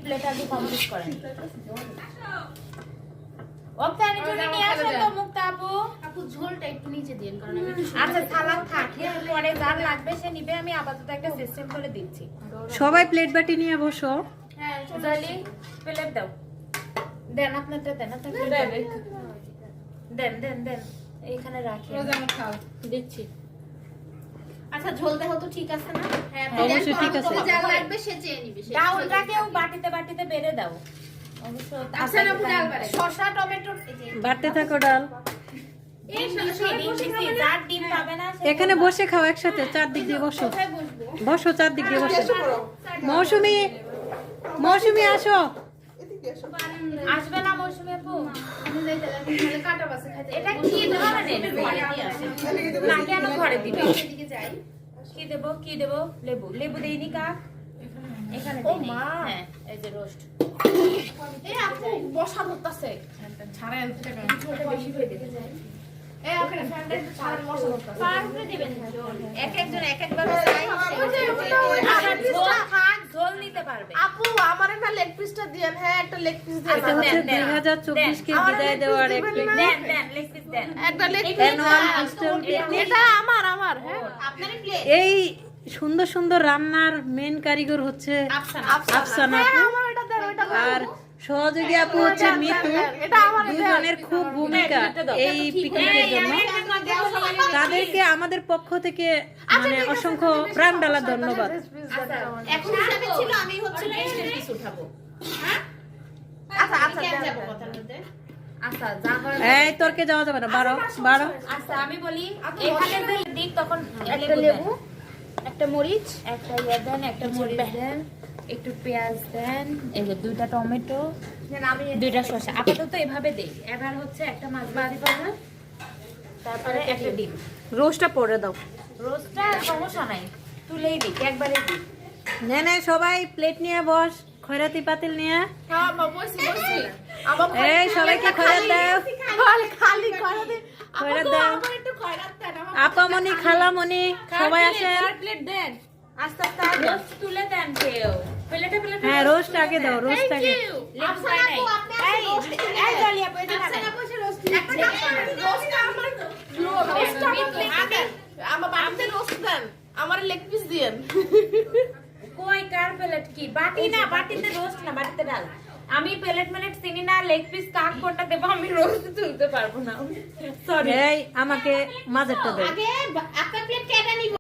Plate আগে complete করেন। ওপতানি তুমি নিয়ে আসো তো মুক্তা আপু। আপু ঝোলটা একটু নিচে দিন কারণ আমি আচ্ছা সালাদ থাকে পরে যার লাগবে সে নিবে, আমি আপাতত একটা সিস্টেম করে দিচ্ছি। সবাই প্লেট বাটি নিয়ে বসো। হ্যাঁ জলি প্লেট দাও। দেন আপনারটা দেন, আপনারটা দেন দেন দেন এইখানে রাখি দিচ্ছি। আচ্ছা ঝোল দেহ তো ঠিক আছে না? হ্যাঁ অবশ্যই ঠিক আছে। যা লাগবে সে চেয়ে নিবে। ডাউলটাকেও বাটিতে বাটিতে বেড়ে দাও অবশ্য। আচ্ছা না ডাল বাড়ে। শসা টমেটো বাড়তে থাকো ডাল। এই ডিম যার ডিম পাবে না সে এখানে বসে খাও একসাথে, চারদিক দিয়ে বসো। কোথায় বসবো? বসো চারদিক দিয়ে বসো। মৌসুমী, মৌসুমী আসো। আসবে না মৌসুমী আপু? আমি যাই তাহলে কাটা বাসে খাইতে। এটা কি ধরনের ঘরে দিয়ে আসে না কেন ঘরে দিবে? এদিকে যাই। কি দেব কি দেব? লেবু লেবু দেইনি কাক এখানে ও দিই মা। হ্যাঁ এই যে রোস্ট এই আপু বসা করতেছে। ছাড়েন ঝোলটা বেশি হয়ে দিতে যাই। এই ওখানে ফ্যানটা একটু ছাড়েন বসা করতেছে। পারবে দিবেন ঝোল এক একজন এক এক ভাবে চাই। ওটা ঝোল খাক ঝোল নিতে পারবে। আপু আমার একটা লেগ পিসটা দিয়েন। হ্যাঁ একটা লেগ পিস দিয়েন। এটা হচ্ছে 2024 কে বিদায় দেওয়ার এক দেন দেন লেগ পিস দেন। একটা leg piece annual hostel picnic. এটা আমার হ্যাঁ আপনারই প্লেট। এই সুন্দর সুন্দর রান্নার মেন কারিগর হচ্ছে আফসানা আপু, আমার ওটা দেন ওটা আর সহযোগী আপু হচ্ছে মিতু। এটা আমার দুজনের খুব ভূমিকা এই পিকনিকের জন্য। তাদেরকে আমাদের পক্ষ থেকে মানে অসংখ্য প্রাণ ঢালা ধন্যবাদ। এখন হিসাবে ছিল আমি হচ্ছে গেস্টের পিস উঠাবো। হ্যাঁ আচ্ছা আচ্ছা যাব কথার মধ্যে। আচ্ছা যা করে এই তরকে যাওয়া যাবে না, 12 আচ্ছা আমি বলি এখানে যে দিক তখন একটা লেবু একটা মরিচ একটা ইয়া দেন, একটা মরিচ দেন, একটু পেঁয়াজ দেন, এই যে দুইটা টমেটো, দুইটা শসা। আপাতত এভাবে দেই। এবার হচ্ছে একটা মাছ ভাজি পাবো, তারপরে একটা ডিম। রোস্টটা পরে দাও। রোস্টটা সমস্যা নাই, তুলেই দিই একবারে দিই। নে নে সবাই প্লেট নিয়ে বস, খয়রাতি পাতিল নিয়ে। হ্যাঁ বসি আমার এই সবাইকে খয়রাত দাও, খালি খয়রাতে খয়রাত দাও। আমার একটু খয়রাত দেন আমার আপামনি খালামনি সবাই আসেন। প্লেট দেন আস্তে আস্তে রোস্ট তুলে দেন কেউ। প্লেটে প্লেটে হ্যাঁ রোস্ট আগে দাও, রোস্ট আগে। লেবু পাই নাই। এই জলি আপু এদিকে আসেন। আমার বাড়িতে রোস্ট দেন আমার লেগ পিস দিয়েন কই কার প্লেট কি? বাটি না, বাটিতে রোস্ট না, বাটিতে ডাল। আমি প্লেট প্লেট চিনি না, লেগ পিস কাক কোনটা দেবো আমি রোস্ট তুলতে পারবো না। সরি। এই আমাকে মাঝেরটা দাও। আগে আপনার প্লেট কেটে নিব।